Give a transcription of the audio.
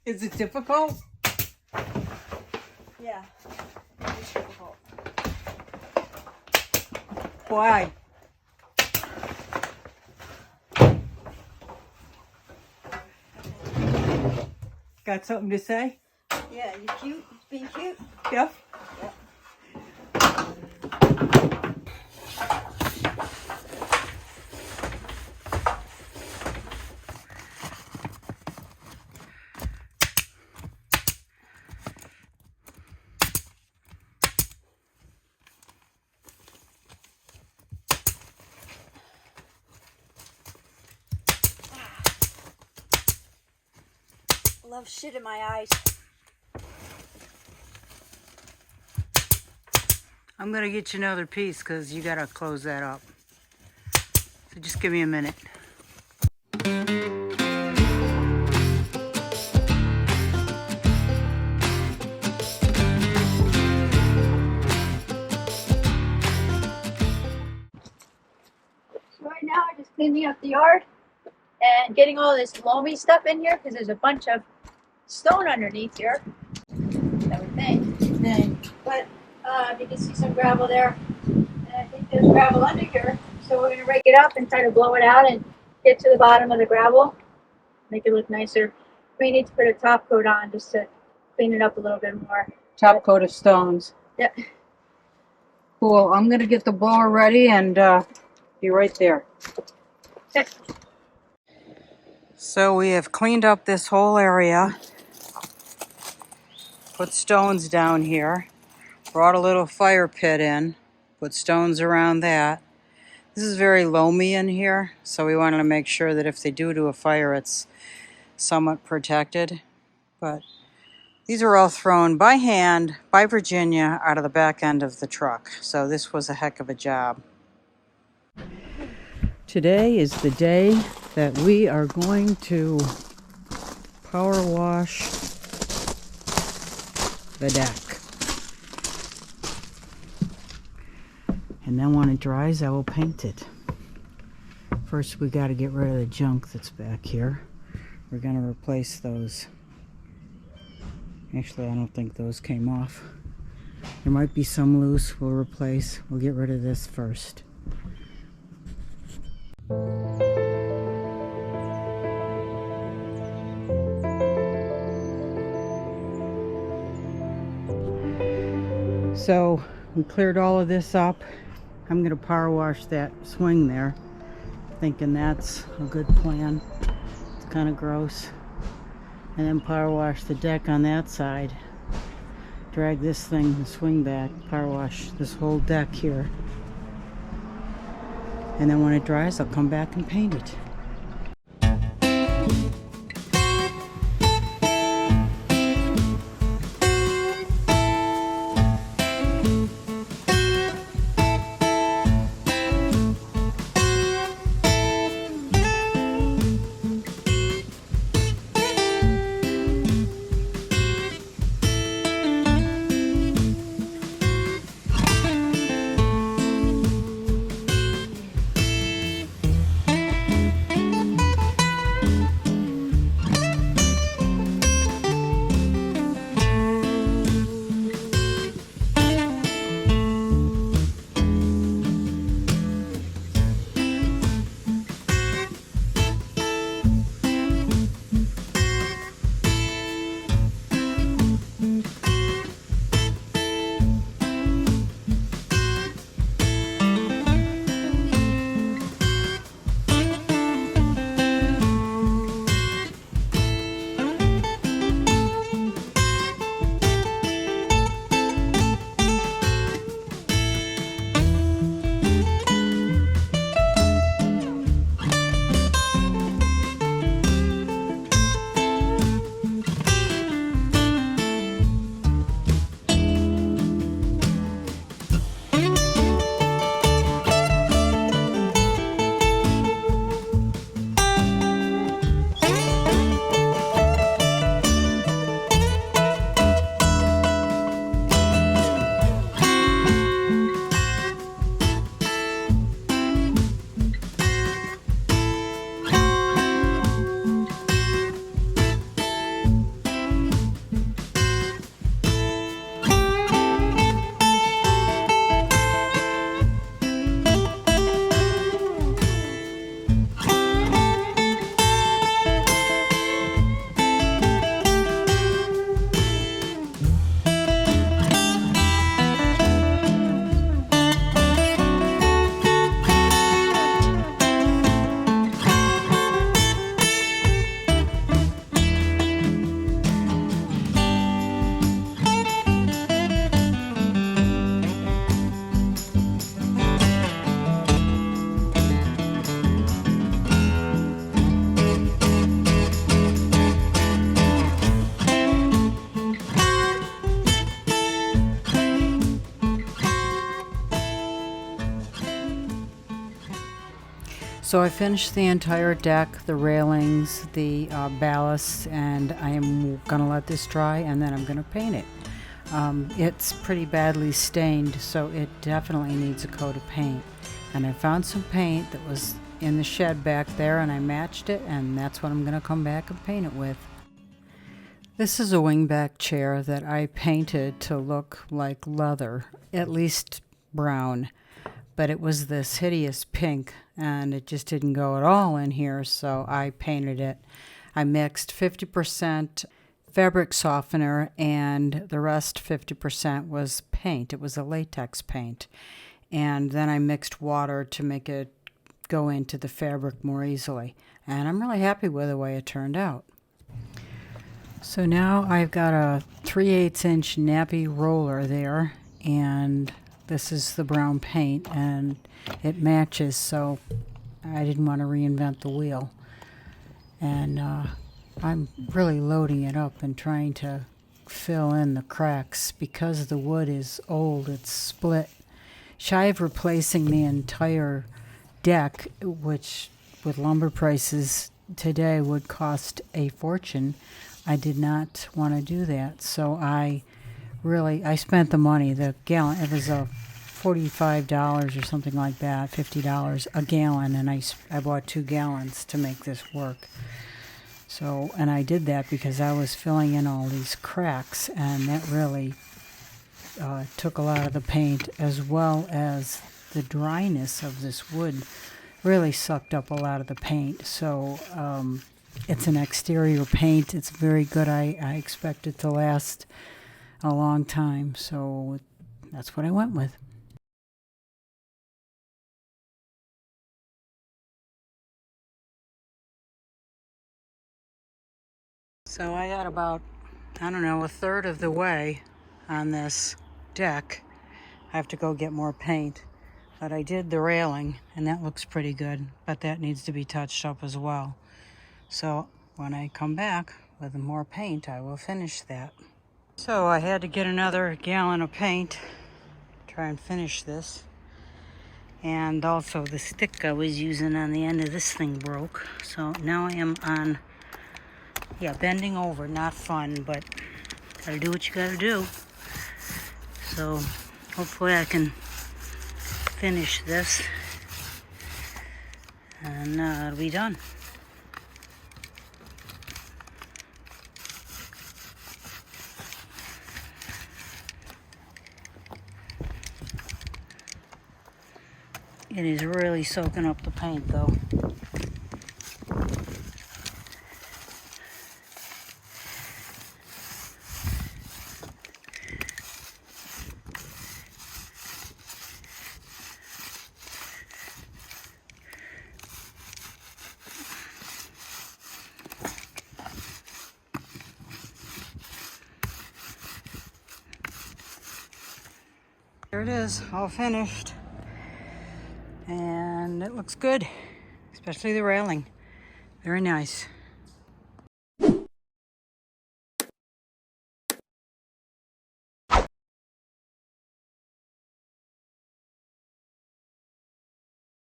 Is it difficult? Yeah, it's difficult. Why? Got something to say? Yeah, you cute? Being cute? Yep. Yep. Love shit in my eyes. I'm gonna get you another piece because you gotta close that up. So just give me a minute. So right now I'm just cleaning up the yard and getting all this loamy stuff in here because there's a bunch of stone underneath here. I would think. But you can see some gravel there. And I think there's gravel under here. So we're going to rake it up and try to blow it out and get to the bottom of the gravel. Make it look nicer. We need to put a top coat on just to clean it up a little bit more. Top coat of stones. Yep. Cool. I'm gonna get the blower ready and be right there. Okay. So we have cleaned up this whole area. Put stones down here. Brought a little fire pit in. Put stones around that. This is very loamy in here, so we wanted to make sure that if they do a fire, it's somewhat protected. But these are all thrown by hand, by Virginia, out of the back end of the truck. So this was a heck of a job. Today is the day that we are going to power wash the deck. And then when it dries, I will paint it. First, we got to get rid of the junk that's back here. We're going to replace those. Actually, I don't think those came off. There might be some loose. We'll replace. We'll get rid of this first. So we cleared all of this up. I'm going to power wash that swing there, thinking that's a good plan. It's kind of gross. And then power wash the deck on that side. Drag this thing, the swing back, power wash this whole deck here. And then when it dries, I'll come back and paint it. So I finished the entire deck, the railings, the ballasts, and I am gonna let this dry and then I'm gonna paint it. It's pretty badly stained, so it definitely needs a coat of paint. And I found some paint that was in the shed back there and I matched it, and that's what I'm gonna come back and paint it with. This is a wingback chair that I painted to look like leather, at least brown. But it was this hideous pink and it just didn't go at all in here, so I painted it. I mixed 50% fabric softener and the rest 50% was paint. It was a latex paint. And then I mixed water to make it go into the fabric more easily. And I'm really happy with the way it turned out. So now I've got a 3/8 inch nappy roller there, and this is the brown paint and it matches, so I didn't want to reinvent the wheel. And I'm really loading it up and trying to fill in the cracks because the wood is old, it's split. Shy of replacing the entire deck, which with lumber prices today would cost a fortune, I did not want to do that. So I spent the money. The gallon, it was a $45 or something like that, $50 a gallon, and I bought 2 gallons to make this work. So, and I did that because I was filling in all these cracks, and that really took a lot of the paint, as well as the dryness of this wood really sucked up a lot of the paint. So it's an exterior paint. It's very good. I expect it to last a long time, so that's what I went with. So I got about, I don't know, a third of the way on this deck. I have to go get more paint, but I did the railing and that looks pretty good, but that needs to be touched up as well. So when I come back with more paint, I will finish that. So I had to get another gallon of paint, try and finish this. And also the stick I was using on the end of this thing broke. So now I am on, bending over, not fun, but gotta do what you gotta do. So hopefully I can finish this and it'll be done. It is really soaking up the paint though. There it is, all finished. And it looks good, especially the railing. Very nice.